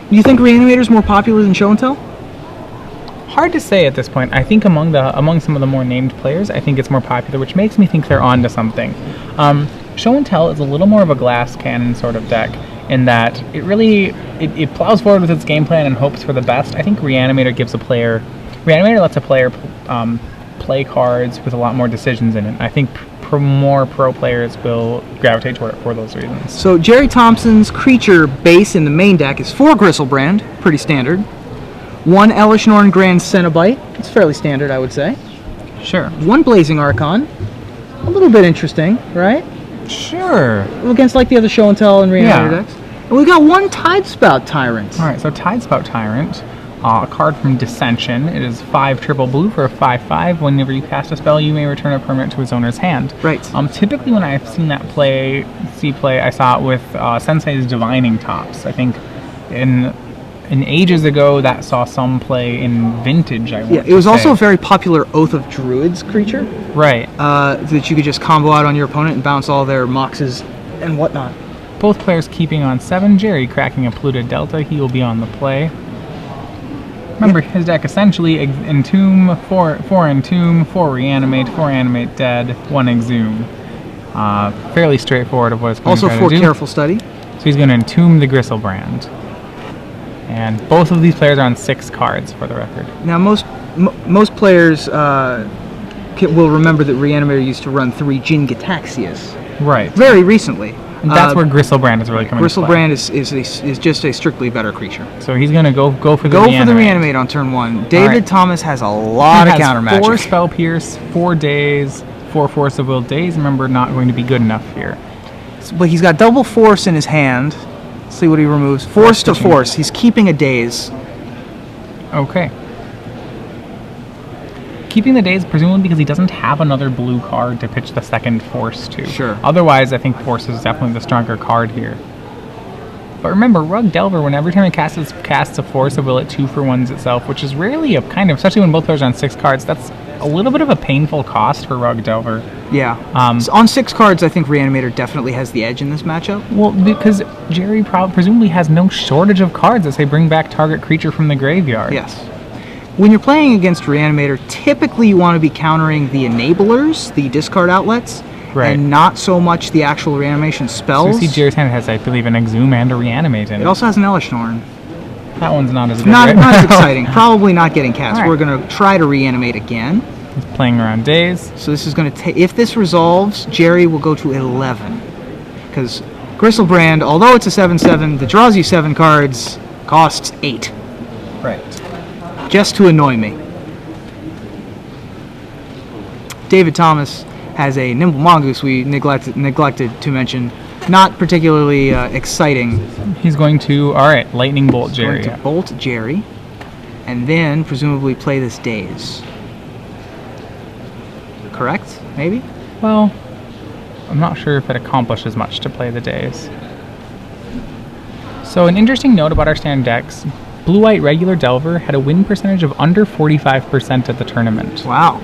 Do you think Reanimator's more popular than Show and Tell? Hard to say at this point. I think among some of the more named players, I think it's more popular, which makes me think they're onto something. Show and Tell is a little more of a glass cannon sort of deck in that it plows forward with its game plan and hopes for the best. I think Reanimator lets a player play cards with a lot more decisions in it. I think more pro players will gravitate toward it for those reasons. So Gerry Thompson's creature base in the main deck is 4 Gristlebrand, pretty standard. 1 Elishnorn Grand Cenobite, it's fairly standard, I would say. Sure. 1 Blazing Archon, a little bit interesting, right? Sure. Against like the other Show and Tell and Reanimator decks. And we've got 1 Tidespout Tyrant. Alright, so Tidespout Tyrant, a card from Dissension. It is 5 triple blue for a 5/5. Whenever you cast a spell, you may return a permanent to its owner's hand. Right. Typically when I've seen that play, I saw it with Sensei's Divining Tops. I think in ages ago that saw some play in Vintage, it was also a very popular Oath of Druids creature. Right. That you could just combo out on your opponent and bounce all their moxes and whatnot. Both players keeping on 7. Gerry cracking a Polluted Delta. He will be on the play. Remember, his deck essentially Entomb, 4 Entomb, 4 Reanimate, 4 Animate Dead, 1 Exhume. Fairly straightforward of what it's going to do. Also 4 Careful Study. So he's going to Entomb the Gristlebrand. And both of these players are on 6 cards, for the record. Now, most players will remember that Reanimator used to run 3 Jin-Gitaxias. Right. Very recently. And that's where Gristlebrand is really coming into play. Gristlebrand is just a strictly better creature. So he's going to go for the Reanimate. Go for the Reanimate on turn 1. David Thomas has a lot of counter magic. 4 Spell Pierce, 4 Daze, 4 Force of Will. Daze, remember, not going to be good enough here. But he's got double Force in his hand. Let's see what he removes. Force to Force. He's keeping a Daze. Okay. Keeping the Daze presumably because he doesn't have another blue card to pitch the second Force to. Sure. Otherwise, I think Force is definitely the stronger card here. But remember, Rug Delver, every time it casts a Force of Will, it 2-for-1s itself, which is rarely a kind of, especially when both players are on 6 cards, that's a little bit of a painful cost for Rug Delver. Yeah. So on 6 cards, I think Reanimator definitely has the edge in this matchup. Well, because Gerry presumably has no shortage of cards that say bring back target creature from the graveyard. Yes. When you're playing against Reanimator, typically you want to be countering the enablers, the discard outlets, and not so much the actual reanimation spells. So you see Gerry's hand has, I believe, an Exhume and a Reanimate in it. It also has an Elishnorn. That one's not as good. Not as exciting. Probably not getting cast. Right. We're going to try to reanimate again. He's playing around Daze. So this is going to take... If this resolves, Gerry will go to 11. Because Gristlebrand, although it's a 7/7, that draws you 7 cards, costs 8. Right. Just to annoy me. David Thomas has a Nimble Mongoose we neglected to mention. Not particularly exciting. He's going to, alright, Lightning Bolt Gerry. Going to Bolt Gerry, and then presumably play this Daze. Correct? Maybe? Well, I'm not sure if it accomplishes much to play the Daze. So an interesting note about our standard decks, Blue-White Regular Delver had a win percentage of under 45% at the tournament. Wow.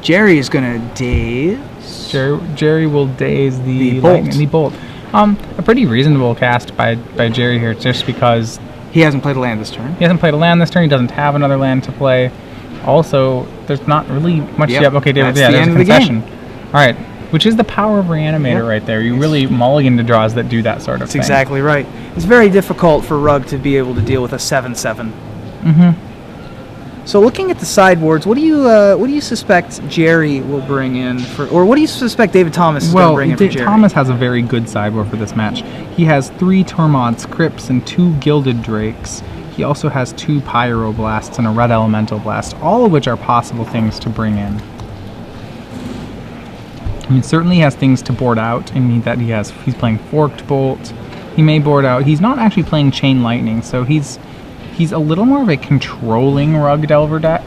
Gerry is going to Daze. Gerry will Daze the Bolt. A pretty reasonable cast by Gerry here, just because he hasn't played a land this turn. He doesn't have another land to play. Also, there's not really much yet. Okay, David, that's the end of the game. All right, which is the power of Reanimator right there. You really mulligan to draws that do that sort of thing. That's exactly right. It's very difficult for Rug to be able to deal with a 7/7. Mm-hmm. So looking at the sideboards, what do you suspect Gerry will bring in for, or what do you suspect David Thomas is going to bring in for Gerry? Thomas has a very good sideboard for this match. He has 3 Tormod's Crypts and 2 Gilded Drakes. He also has 2 Pyroblasts and a Red Elemental Blast, all of which are possible things to bring in. I mean, certainly he has things to board out. I mean, that he's playing Forked Bolt. He may board out. He's not actually playing Chain Lightning, so he's a little more of a controlling Rug Delver deck.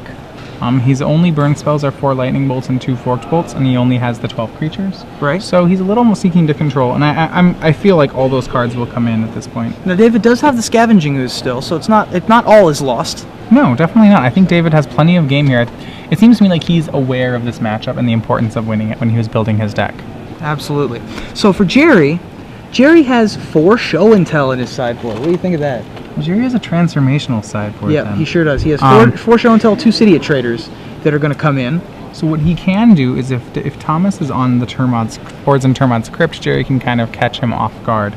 His only burn spells are 4 Lightning Bolts and 2 Forked Bolts, and he only has the 12 creatures. Right. So he's a little more seeking to control, and I feel like all those cards will come in at this point. Now David does have the Scavenging Ooze still, so it's not all is lost. No, definitely not. I think David has plenty of game here. It seems to me like he's aware of this matchup and the importance of winning it when he was building his deck. Absolutely. So for Gerry Gerry has 4 show and tell in his sideboard. What do you think of that? Gerry has a transformational sideboard. Yeah, then. he sure does. He has 4 show and tell, 2 City traders that are going to come in. So what he can do is if Thomas is on the Termod's boards in Termod's crypt, Gerry can kind of catch him off guard.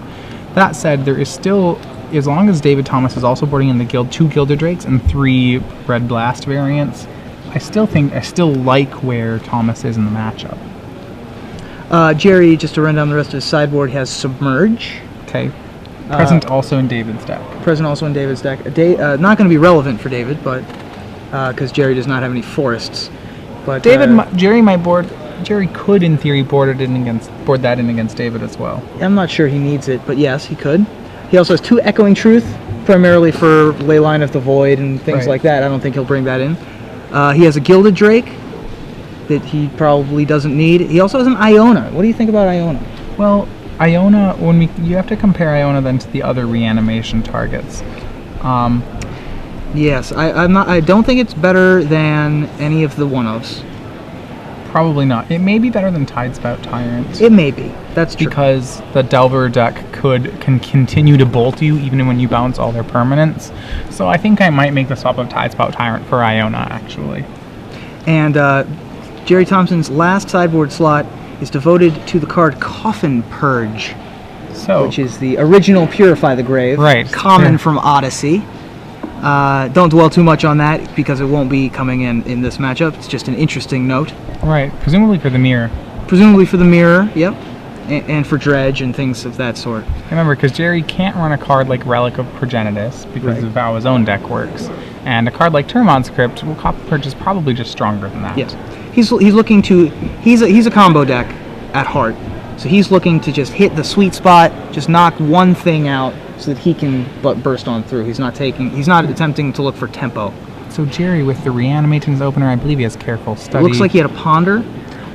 That said, there is still, as long as David Thomas is also boarding in the guild 2 Gilded Drakes and 3 Red Blast variants, I still like where Thomas is in the matchup. Gerry, just to run down the rest of his sideboard, has Submerge. Okay. Present also in David's deck. Present also in David's deck. Not going to be relevant for David, but because Gerry does not have any forests. But Gerry could, in theory, board that in against David as well. I'm not sure he needs it, but yes, he could. He also has 2 Echoing Truth, primarily for Leyline of the Void and things like that. I don't think he'll bring that in. He has a Gilded Drake that he probably doesn't need. He also has an Iona. What do you think about Iona? Well, Iona, you have to compare Iona then to the other reanimation targets. Yes, I don't think it's better than any of the one-ofs. Probably not. It may be better than Tidespout Tyrant. It may be. That's true. Because the Delver deck can continue to bolt you even when you bounce all their permanents. So I think I might make the swap of Tidespout Tyrant for Iona, actually. And Gerry Thompson's last sideboard slot is devoted to the card Coffin Purge, which is the original Purify the Grave, common from Odyssey. Don't dwell too much on that because it won't be coming in this matchup. It's just an interesting note. Right, presumably for the mirror. Presumably for the mirror, yep. And for Dredge and things of that sort. Remember, because Gerry can't run a card like Relic of Progenitus because of how his own deck works. And a card like Termon's Crypt, well, Coffin Purge is probably just stronger than that. Yes. He's looking to... He's a combo deck at heart. So he's looking to just hit the sweet spot, just knock one thing out so that he can burst on through. He's not attempting to look for tempo. So Gerry, with the Reanimate in his opener, I believe he has Careful Study. It looks like he had a Ponder.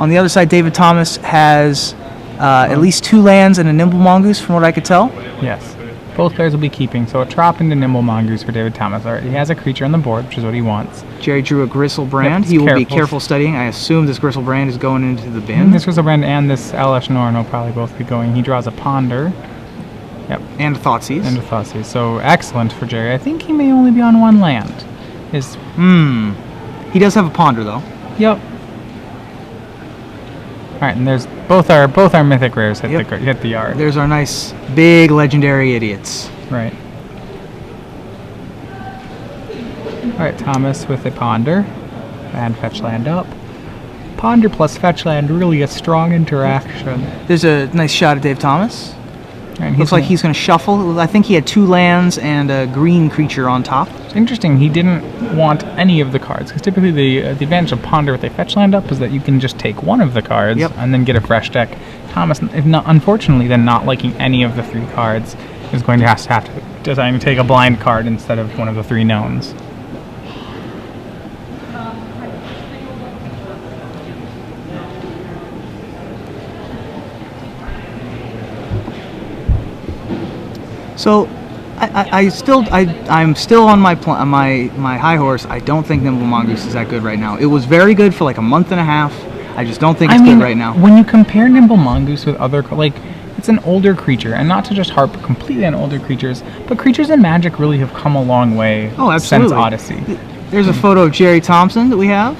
On the other side, David Thomas has at least 2 lands and a Nimble Mongoose, from what I could tell. Yes. Both players will be keeping, so a Trop into Nimble Mongoose for David Thomas. He has a creature on the board, which is what he wants. Gerry drew a Gristlebrand. He will be Careful Studying. I assume this Gristlebrand is going into the bin. This Gristlebrand and this Elesh Norn will probably both be going. He draws a Ponder. Yep. And a Thoughtseize. And a Thoughtseize. So excellent for Gerry. I think he may only be on 1 land. He does have a Ponder, though. Yep. Alright, and there's both our mythic rares hit the yard. There's our nice big legendary idiots. Right. Alright, Thomas with a Ponder. And fetch land up. Ponder plus fetch land, really a strong interaction. There's a nice shot at Dave Thomas. And looks like he's going to shuffle. I think he had 2 lands and a green creature on top. It's interesting, he didn't want any of the cards, because typically the advantage of Ponder with a fetch land up is that you can just take one of the cards and then get a fresh deck. Thomas, if not, unfortunately, then not liking any of the 3 cards, is going to have to decide to take a blind card instead of one of the 3 knowns. So, I'm still on my high horse. I don't think Nimble Mongoose is that good right now. It was very good for like a month and a half. I just don't think it's good right now. When you compare Nimble Mongoose with other, it's an older creature, and not to just harp completely on older creatures, but creatures in Magic really have come a long way since Odyssey. There's a photo of Gerry Thompson that we have.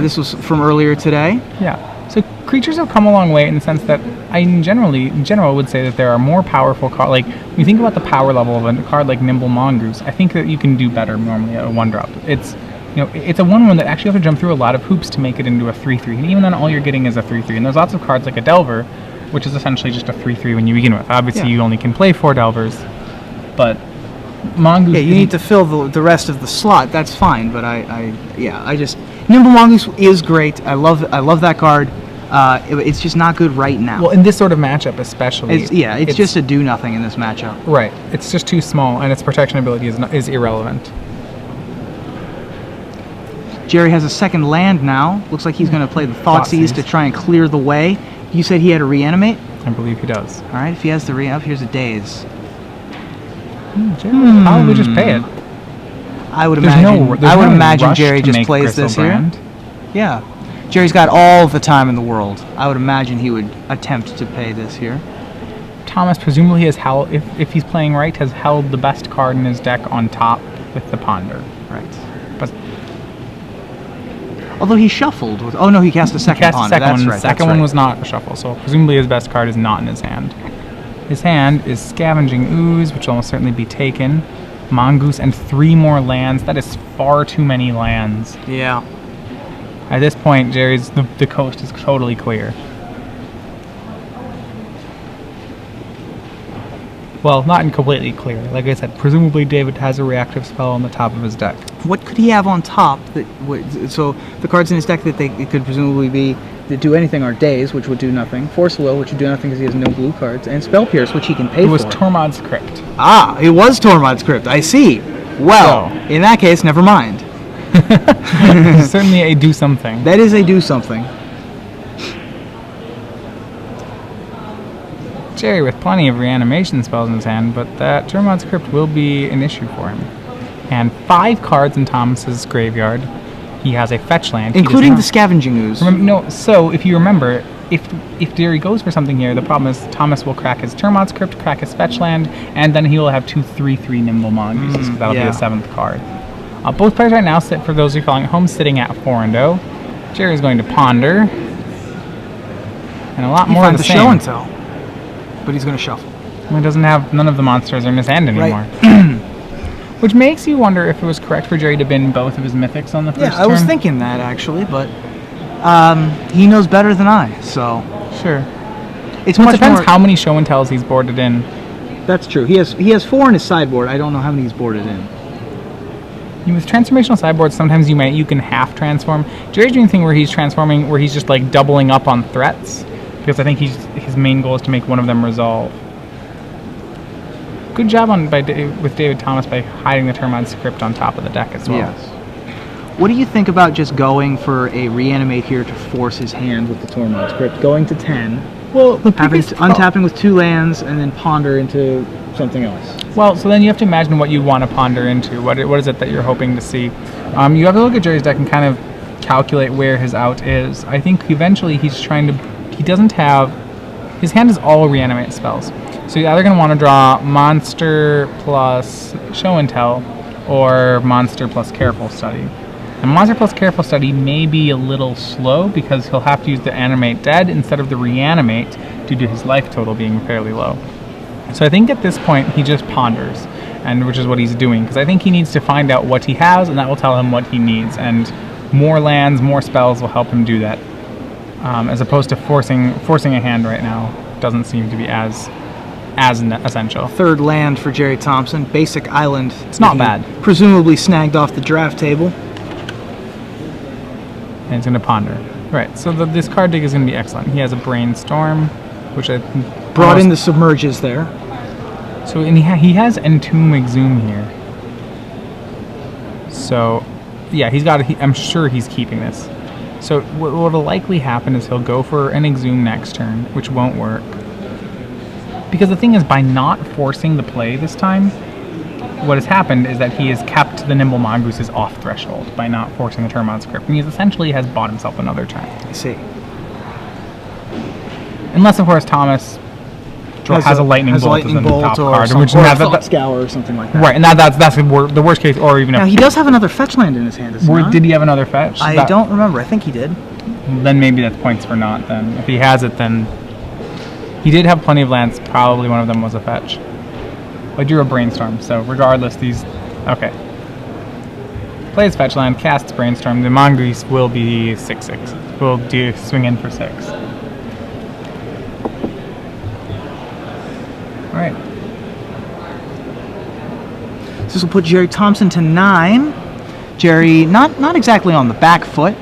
This was from earlier today. Yeah. So creatures have come a long way in the sense that I in general would say that there are more powerful cards. Like when you think about the power level of a card like Nimble Mongoose, I think that you can do better normally at a 1-drop. It's a 1/1 that actually have to jump through a lot of hoops to make it into a 3/3, and even then all you're getting is a 3/3. And there's lots of cards like a Delver, which is essentially just a 3/3 when you begin with. Obviously, you only can play 4 Delvers, but Mongoose. Yeah, you need to fill the rest of the slot. That's fine, but Nimble Mongoose is great. I love that card. It's just not good right now. Well, in this sort of matchup, especially. It's just a do nothing in this matchup. Right. It's just too small, and its protection ability is irrelevant. Gerry has a 2nd land now. Looks like he's going to play the Thoughtseize to try and clear the way. You said he had a Reanimate? I believe he does. All right. If he has the here's a Daze. Gerry will probably just pay it. I would imagine Gerry just plays this here. Yeah. Gerry's got all the time in the world. I would imagine he would attempt to pay this here. Thomas presumably has held, if he's playing right, has held the best card in his deck on top with the Ponder. Right. But although he shuffled with... Oh, no, he cast a second Ponder. That's right. The second one was not a shuffle, so presumably his best card is not in his hand. His hand is Scavenging Ooze, which will almost certainly be taken. Mongoose and 3 more lands. That is far too many lands. Yeah. At this point, Jerry's the coast is totally clear. Well, not completely clear. Like I said, presumably David has a reactive spell on the top of his deck. What could he have on top? So the cards in his deck that it could presumably be that do anything are Daze, which would do nothing. Force Will, which would do nothing because he has no blue cards. And Spell Pierce, which he can pay for. It was Tormod's Crypt. Ah, it was Tormod's Crypt. I see. Well, in that case, never mind. Certainly a do something. That is a do something. Gerry with plenty of reanimation spells in his hand, but that Tormod's Crypt will be an issue for him. And 5 cards in Thomas's graveyard. He has a fetch land. Including the Scavenging Ooze. So if you remember, if Gerry goes for something here, the problem is Thomas will crack his Tormod's Crypt, crack his fetch land, and then he will have 2 3/3 Nimble Mongooses, because that'll be the 7th card. Both players right now sit, for those who are calling at home, sitting at 4-0. Gerry's going to Ponder. And a lot more of the same. Show and tell. But he's going to shuffle. He doesn't have, none of the monsters are in his hand anymore. Right. Which makes you wonder if it was correct for Gerry to bin both of his mythics on the first turn. Yeah, I was thinking that actually, but he knows better than I, so. Sure. It depends how many show and tells he's boarded in. That's true. He has 4 in his sideboard. I don't know how many he's boarded in. With transformational sideboards, sometimes you can half transform. Jerry's doing a thing where he's transforming, where he's just like doubling up on threats, because I think his main goal is to make one of them resolve. Good job with David Thomas by hiding the Tormod's Crypt on top of the deck as well. Yes. What do you think about just going for a reanimate here to force his hand with the Tormod's Crypt, going to 10? Well, untapping with 2 lands and then ponder into something else. Well, so then you have to imagine what you want to ponder into. What is it that you're hoping to see? You have to look at Jerry's deck and kind of calculate where his out is. I think eventually he doesn't have, his hand is all reanimate spells. So you're either going to want to draw Monster plus Show and Tell or Monster plus Careful Study. And Monster plus Careful Study may be a little slow because he'll have to use the Animate Dead instead of the Reanimate due to his life total being fairly low. So I think at this point he just ponders, and which is what he's doing, because I think he needs to find out what he has, and that will tell him what he needs. And more lands, more spells will help him do that, as opposed to forcing a hand right now doesn't seem to be as essential. 3rd land for Gerry Thompson, basic island. It's not bad. Presumably snagged off the draft table. And he's going to ponder. Right. So this card dig is going to be excellent. He has a Brainstorm, which I brought in the Submerges there. So and he has Entomb Exhume here. So yeah, I'm sure he's keeping this. So what'll likely happen is he'll go for an Exhume next turn, which won't work. Because the thing is, by not forcing the play this time, what has happened is that he has kept the Nimble Mongooses off threshold by not forcing the Tormod's Crypt, and he essentially has bought himself another turn. I see. Unless, of course, Thomas has a lightning bolt as the top card, or a Thought Scour or something like that. Right, and that's the worst case, or even now, he does have another fetch land in his hand, does he not? Did he have another fetch? I don't remember. I think he did. Then maybe that's points for not, then. If he has it, then... He did have plenty of lands. Probably one of them was a fetch. I drew a Brainstorm, so regardless, these... Okay. Plays fetch land, casts Brainstorm. The Mongoose will be 6/6. Will swing in for 6. Alright. So this will put Gerry Thompson to 9. Gerry, not exactly on the back foot,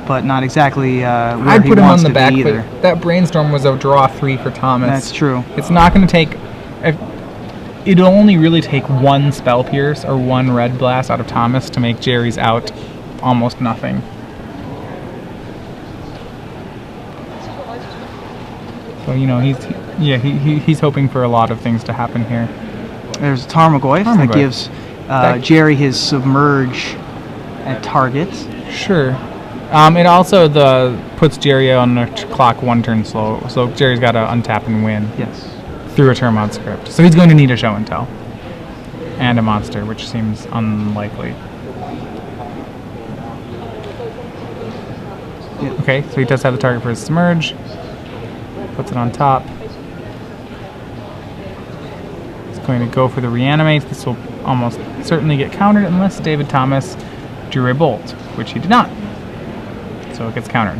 but not exactly where he wants to be either. I'd put him on the back foot. That Brainstorm was a draw 3 for Thomas. That's true. It's not going to take... It'll only really take 1 Spell Pierce or 1 Red Blast out of Thomas to make Jerry's out almost nothing. So, he's hoping for a lot of things to happen here. There's Tarmogoyf that gives Gerry his Submerge at target. Sure. It also puts Gerry on the clock 1 turn slow, so Jerry's got to untap and win. Yes. through a turn mod script. So he's going to need a show and tell. And a monster, which seems unlikely. Yeah. Okay, so he does have the target for his submerge. Puts it on top. He's going to go for the reanimate. This will almost certainly get countered unless David Thomas drew a bolt, which he did not. So it gets countered.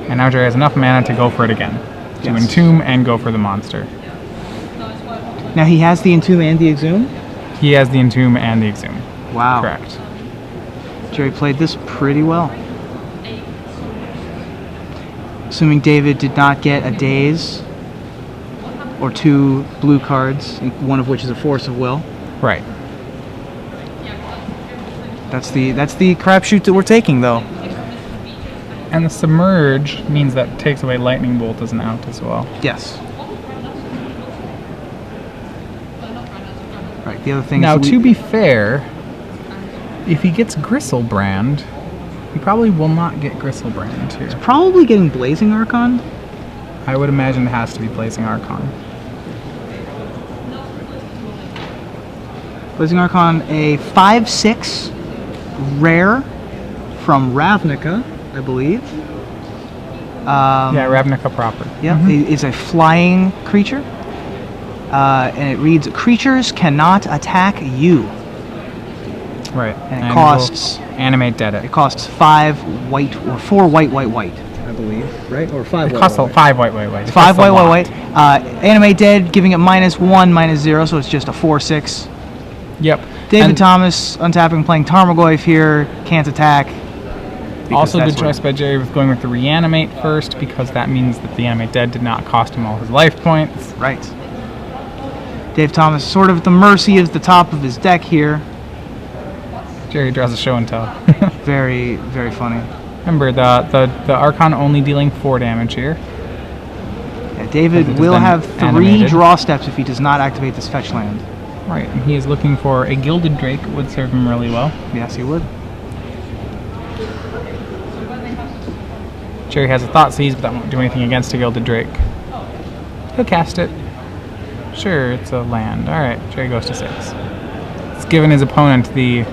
And now Gerry has enough mana to go for it again. To entomb and go for the monster. Now he has the Entomb and the Exhume? He has the entomb and the exhume. Wow. Correct. Gerry played this pretty well. Assuming David did not get a daze or 2 blue cards, one of which is a Force of Will. Right. That's the crapshoot that we're taking, though. And the submerge means that takes away lightning bolt as an out as well. Yes. Right. The other thing. Now, is to be fair, if he gets Gristlebrand, he probably will not get Gristlebrand here. probably getting Blazing Archon. I would imagine it has to be Blazing Archon. Blazing Archon, a 5/6 rare from Ravnica, I believe. Yeah, Ravnica proper. Yeah, it's a flying creature. And it reads, creatures cannot attack you. Right. And it costs... Animate Dead It. It costs 5 white, or 4 white, I believe. Right? Or 5 It white, costs white. 5 white. It 5 costs a lot. white. Animate Dead, giving it -1, -0, so it's just a 4/6. Yep. David And Thomas, untapping, playing Tarmogoyf here, can't attack. Also good choice by Gerry with going with the reanimate first, because that means that the Animate Dead did not cost him all his life points. Right. Dave Thomas sort of at the mercy of the top of his deck here. Gerry draws a show and tell. Very, very funny. Remember, the Archon only dealing 4 damage here. Yeah, David Because it will has have been 3 animated. draw steps if he does not activate this fetch land. Right, and he is looking for a Gilded Drake, would serve him really well. Yes, he would. Gerry has a Thought Seize, but that won't do anything against a Gilded Drake. He'll cast it. Sure, it's a land. Alright, Gerry goes to 6. It's given his opponent the...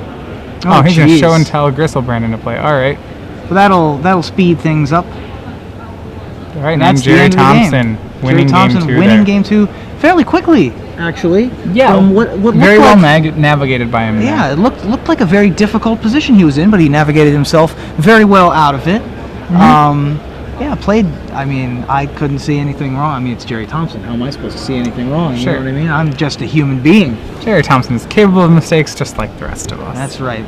Oh, he's going to jeez. show and tell Gristlebrand into play. Alright. Well, that'll speed things up. Alright, And now that's the Gerry end of the game. Thompson Gerry winning Thompson game 2 winning there. game 2 fairly quickly, actually. Yeah, From what very looked well like, navigated by him. Yeah, it looked like a very difficult position he was in, but he navigated himself very well out of it. Yeah, played. I mean, I couldn't see anything wrong. I mean, it's Gerry Thompson. How am I supposed to see anything wrong? Sure. You know what I mean? I'm just a human being. Gerry Thompson is capable of mistakes just like the rest of us. That's right.